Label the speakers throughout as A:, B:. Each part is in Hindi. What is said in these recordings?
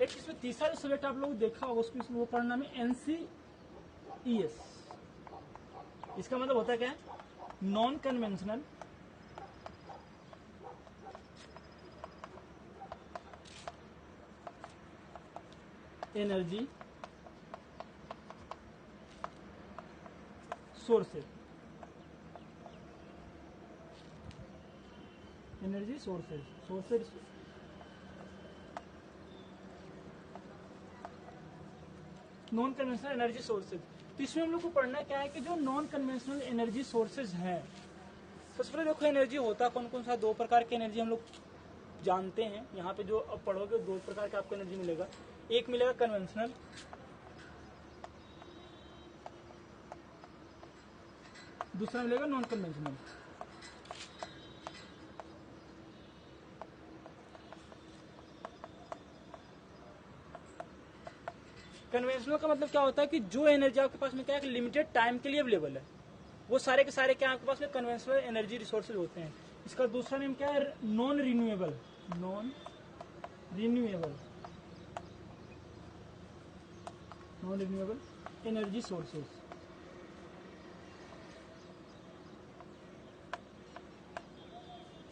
A: एक इसमें तीसरा जो सब्जेक्ट आप लोग देखा होगा उसको इसमें वो पढ़ना में NCES। इसका मतलब होता है क्या है, non conventional energy sources. Energy sources non conventional energy sources. तो इसमें हम लोग को पढ़ना क्या है कि जो नॉन कन्वेंशनल एनर्जी सोर्सेज हैं, सबसे पहले देखो एनर्जी होता कौन कौन सा, दो प्रकार की एनर्जी हम लोग जानते हैं। यहाँ पे जो अब पढ़ोगे दो प्रकार का आपको एनर्जी मिलेगा। एक मिलेगा कन्वेंशनल, दूसरा मिलेगा नॉन कन्वेंशनल। कन्वेंशनल का मतलब क्या होता है कि जो एनर्जी आपके पास में क्या है, लिमिटेड टाइम के लिए अवेलेबल है, वो सारे के सारे क्या आपके पास में कन्वेंशनल एनर्जी रिसोर्सेज होते हैं। इसका दूसरा नेम क्या है, non renewable energy sources.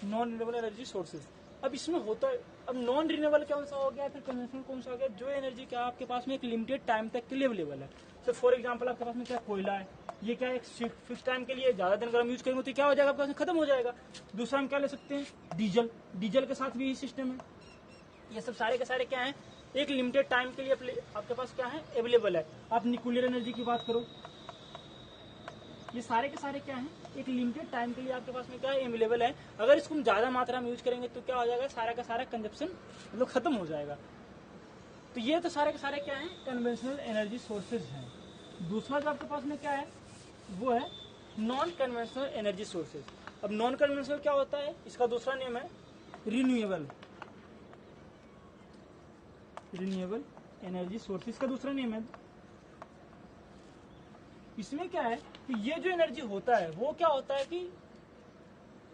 A: Non renewable energy sources. अब इसमें होता है, अब नॉन रिन्यूएबल कौन सा हो गया, फिर कन्वेंशनल कौन सा हो गया, जो एनर्जी क्या आपके पास में एक लिमिटेड टाइम तक के लिए अवेलेबल है। तो फॉर एग्जांपल आपके पास में क्या कोयला है, ये क्या है फिक्स टाइम के लिए, ज्यादा दिन अगर हम यूज करेंगे तो क्या हो जाएगा, आपके पास में खत्म हो जाएगा। दूसरा हम क्या ले सकते हैं, डीजल के साथ भी यही सिस्टम है। ये सब सारे के सारे क्या है, एक लिमिटेड टाइम के लिए आपके पास क्या है, अवेलेबल है। आप न्यूक्लियर एनर्जी की बात करो, ये सारे के सारे क्या है, एक लिमिटेड टाइम के लिए आपके पास में क्या है, अवेलेबल है। अगर इसको हम ज्यादा मात्रा में यूज करेंगे तो क्या हो जाएगा, सारा का सारा कंजप्शन मतलब खत्म हो जाएगा। तो ये तो सारे के सारे क्या है, कन्वेंशनल एनर्जी सोर्सेज हैं। दूसरा जो आपके पास में क्या है, वो है नॉन कन्वेंशनल एनर्जी सोर्सेज। अब नॉन कन्वेंशनल क्या होता है, इसका दूसरा नेम है रिन्यूएबल एनर्जी सोर्सेज का दूसरा नेम है। इसमें क्या है कि ये जो एनर्जी होता है वो क्या होता है कि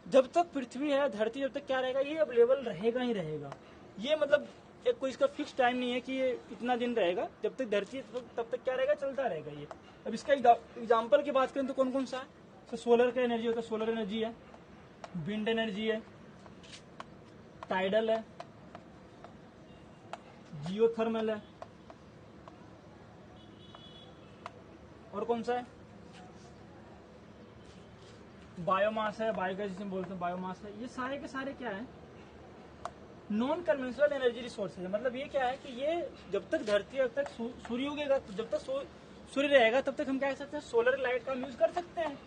A: जब तक पृथ्वी है, धरती जब तक क्या रहेगा, ये अवेलेबल रहेगा ही रहेगा। ये मतलब एक कोई इसका फिक्स टाइम नहीं है कि ये इतना दिन रहेगा, जब तक धरती है तब तक क्या रहेगा, चलता रहेगा ये। अब इसका एग्जाम्पल की बात करें तो कौन कौन सा है, तो सोलर का एनर्जी होता है, सोलर एनर्जी है, विंड एनर्जी है, टाइडल है, जियोथर्मल है, और कौन सा है, बायोमास है, बायोगैस जिसे बोलते हैं बायोमास है। ये सारे के सारे क्या है, नॉन कन्वेंशनल एनर्जी रिसोर्सेज है। मतलब ये क्या है कि ये जब तक धरती, जब तक सूर्य उगेगा, जब तक सूर्य रहेगा तब तक हम क्या कर सकते हैं, सोलर लाइट का हम यूज कर सकते हैं।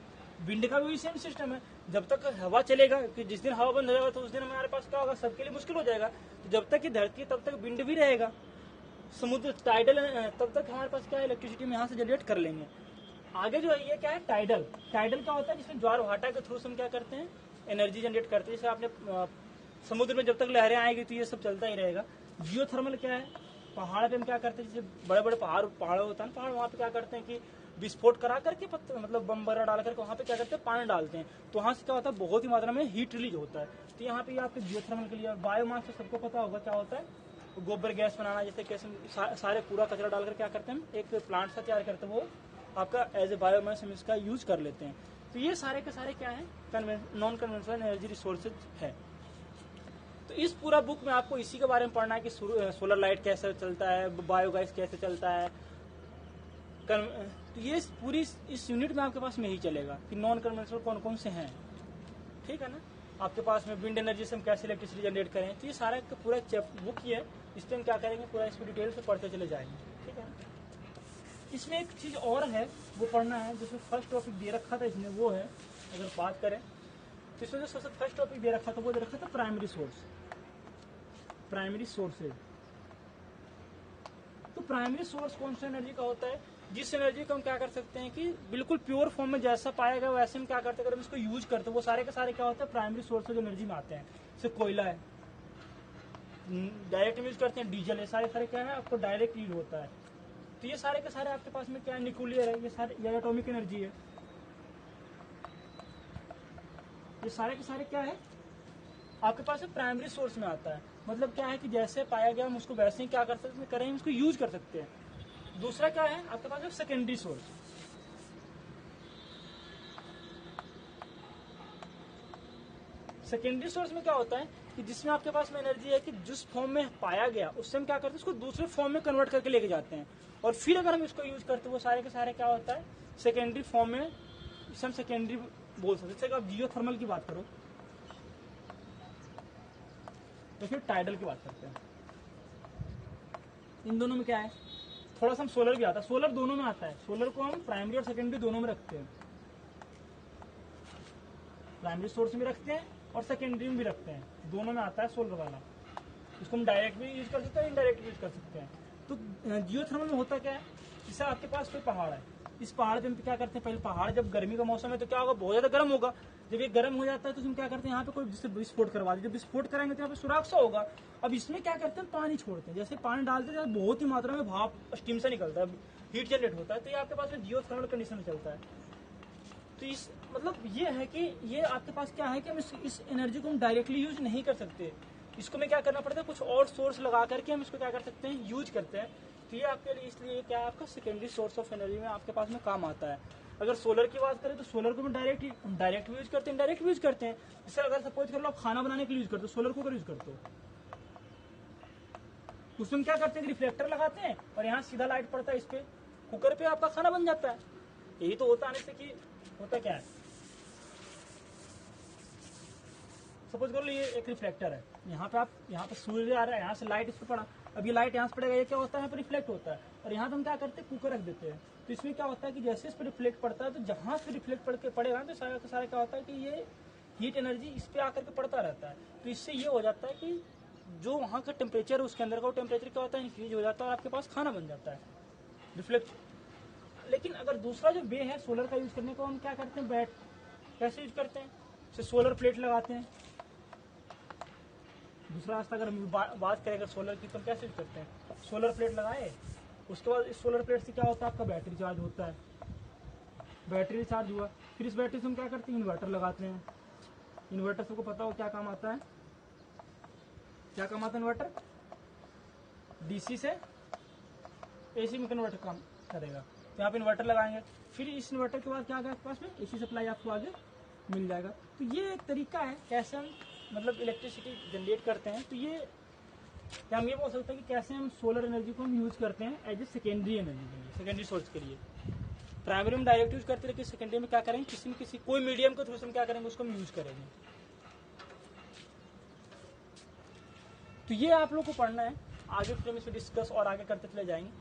A: विंड का भी सेम सिस्टम है, जब तक हवा चलेगा, कि जिस दिन हवा बंद हो जाएगा तो उस दिन हमारे पास क्या होगा, सबके लिए मुश्किल हो जाएगा। तो जब तक की धरती है तब तक विंड भी रहेगा, समुद्र टाइडल तब तक हमारे पास क्या है, इलेक्ट्रिसिटी हम यहाँ से जनरेट कर लेंगे। आगे जो है ये क्या है, टाइडल क्या होता है, जिसमें ज्वार भाटा के थ्रू हम क्या करते हैं, एनर्जी जनरेट करते हैं। जैसे आपने समुद्र में जब तक लहरें आएगी तो ये सब चलता ही रहेगा। जियोथर्मल क्या है, पहाड़ पे हम क्या करते हैं, जैसे बड़े बड़े पहाड़ होता है ना, पहाड़, वहाँ पे क्या करते हैं कि विस्फोट करा करके मतलब बम वगैरह डाल करके वहाँ पे क्या करते हैं, पानी डालते हैं, तो वहाँ से क्या होता है, बहुत ही मात्रा में हीट रिलीज होता है। तो यहाँ पे आपके जियोथर्मल के लिए बायोमास तो सबको पता होगा क्या होता है, गोबर गैस बनाना, जैसे कैसे सारे पूरा कचरा डालकर क्या करते हैं, एक प्लांट सा तैयार करते हैं, वो आपका एज ए बायोमास हम इसका यूज कर लेते हैं। तो ये सारे के सारे क्या है, नॉन कन्वेंशनल एनर्जी रिसोर्सेज है। तो इस पूरा बुक में आपको इसी के बारे में पढ़ना है कि सोलर लाइट कैसे चलता है, बायोगैस कैसे चलता है। तो ये पूरी इस यूनिट में आपके पास में ही चलेगा कि नॉन कन्वेंशनल कौन कौन से हैं, ठीक है ना। आपके पास में विंड एनर्जी से हम कैसे इलेक्ट्रिसिटी जनरेट करें, तो ये सारा का पूरा बुक ही है, इस पर हम क्या करेंगे, पूरा इसको डिटेल से पढ़ते चले जाएंगे, ठीक है ना। इसमें एक चीज और है, वो पढ़ना है, जिसमें फर्स्ट टॉपिक दे रखा था इसमें, वो है, अगर बात करें तो इसमें जो सबसे फर्स्ट टॉपिक दे रखा था वो दे रखा था प्राइमरी सोर्सेज। तो प्राइमरी सोर्स कौन सा एनर्जी का होता है, जिस एनर्जी को हम क्या कर सकते हैं कि बिल्कुल प्योर फॉर्म में जैसा पाएगा वैसे हम क्या करते हैं, अगर हम इसको यूज करते हैं, वो सारे के सारे क्या होते हैं, प्राइमरी सोर्सेज एनर्जी में आते हैं। जैसे कोयला है, डायरेक्ट यूज करते हैं, डीजल है, सारे सारे क्या है, आपको डायरेक्ट यूज होता है। तो ये सारे के सारे आपके पास में क्या है, न्यूक्लियर है, ये सारे ये एटॉमिक एनर्जी है, ये सारे के सारे क्या है, आपके पास प्राइमरी सोर्स में आता है। मतलब क्या है कि जैसे पाया गया हम उसको वैसे ही क्या कर सकते हैं, करें उसको यूज कर सकते हैं। दूसरा क्या है आपके पास सेकेंडरी सोर्स। सेकेंडरी सोर्स में क्या होता है कि जिसमें आपके पास में एनर्जी है कि जिस फॉर्म में पाया गया उससे हम क्या करते हैं उसको दूसरे फॉर्म में कन्वर्ट करके लेके जाते हैं, और फिर अगर हम इसको यूज करते हैं वो सारे के सारे क्या होता है सेकेंडरी फॉर्म में, इसे हम सेकेंडरी बोल सकते हैं। जैसे आप जियोथर्मल की बात करो तो फिर टाइडल की बात करते हैं। इन दोनों में क्या है, थोड़ा सा हम सोलर भी आता है, सोलर दोनों में आता है। सोलर को हम प्राइमरी और सेकेंडरी दोनों में रखते हैं, प्राइमरी सोर्स में रखते हैं और सेकेंडरी में भी रखते हैं, दोनों में आता है सोलर वाला। इसको हम डायरेक्ट भी यूज कर सकते हैं, इनडायरेक्ट भी यूज कर सकते हैं। तो जियोथर्मल में होता क्या है, जैसे आपके पास कोई पहाड़ है, इस पहाड़ पे हम क्या करते हैं, पहले पहाड़ जब गर्मी का मौसम है तो क्या होगा, बहुत ज्यादा गर्म होगा। जब ये गर्म हो जाता है तो हम क्या करते हैं, यहाँ पे कोई जिससे विस्फोट करवा दें, जब विस्फोट कराएंगे तो यहाँ पे सुराख सा होगा। अब इसमें क्या करते हैं, पानी छोड़ते हैं, जैसे पानी डालते हैं बहुत ही मात्रा में भाप स्टीम से निकलता है, हीट जनरेट होता है, तो ये आपके पास में जियोथर्मल कंडीशन में चलता है। तो इस मतलब ये है कि ये आपके पास क्या है कि हम इस एनर्जी को हम डायरेक्टली यूज नहीं कर सकते, इसको में क्या करना पड़ता है, कुछ और सोर्स लगा करके हम इसको क्या कर सकते हैं, यूज करते हैं। तो ये आपके लिए इसलिए क्या है, आपका सेकेंडरी सोर्स ऑफ एनर्जी में आपके पास में काम आता है। अगर सोलर की बात करें तो सोलर को हम डायरेक्ट भी यूज करते हैं, डायरेक्ट भी यूज करते हैं। जैसे अगर सपोज कर लो आप खाना बनाने के लिए यूज करते हो, सोलर कुकर यूज करते हो, उसमें क्या करते हैं, रिफ्लेक्टर लगाते हैं और यहाँ सीधा लाइट पड़ता है इस पे, कुकर पे आपका खाना बन जाता है। यही तो होता है से कि होता क्या है, सपोज कर लो ये एक रिफ्लेक्टर है, यहाँ पे सूर्य आ रहा है, यहाँ से लाइट इस पर पड़ा, अब ये लाइट यहाँ से पड़ेगा, ये क्या होता है यहाँ पर रिफ्लेक्ट होता है, और यहाँ पे हम क्या करते हैं, कुकर रख देते हैं। तो इसमें क्या होता है कि जैसे इस पर रिफ्लेक्ट पड़ता है तो जहां से रिफ्लेक्ट पड़ के पड़ेगा तो सारा क्या होता है कि ये हीट एनर्जी इस पे आकर के पड़ता रहता है। तो इससे ये हो जाता है कि जो वहाँ का टेम्परेचर है उसके अंदर का वो टेम्परेचर क्या होता है, इंक्रीज हो जाता है और आपके पास खाना बन जाता है रिफ्लेक्ट। लेकिन अगर दूसरा जो वे है सोलर का यूज करने का, हम क्या करते हैं, कैसे यूज करते हैं, जैसे सोलर प्लेट लगाते हैं। दूसरा रास्ता अगर हम बात करें अगर सोलर की, तो हम कैसे यूज करते हैं, सोलर प्लेट लगाए, उसके बाद इस सोलर प्लेट से क्या होता है, आपका बैटरी चार्ज होता है, बैटरी चार्ज हुआ, फिर इस बैटरी से हम क्या करते हैं, इन्वर्टर लगाते हैं। इन्वर्टर सबको पता हो क्या काम आता है, क्या काम आता है इन्वर्टर, डीसी से एसी में कन्वर्टर काम करेगा। तो यहाँ पे इन्वर्टर लगाएंगे, फिर इस इन्वर्टर के बाद क्या आएगा आपके पास में, एसी सप्लाई आपको आगे मिल जाएगा। तो ये एक तरीका है कैसे हम मतलब इलेक्ट्रिसिटी जनरेट करते हैं। तो ये हम ये बोल सकते हैं कि कैसे हम सोलर एनर्जी को हम यूज करते हैं एज ए सेकेंडरी एनर्जी के लिए, सेकेंडरी सोर्स के लिए। प्राइमरी में डायरेक्ट यूज करते हैं, सेकेंडरी में क्या करेंगे, किसी न किसी कोई मीडियम के थ्रू से हम क्या करेंगे, उसको हम यूज करेंगे। तो ये आप लोग को पढ़ना है, आगे फिर हम इसे डिस्कस और आगे करते चले जाएंगे।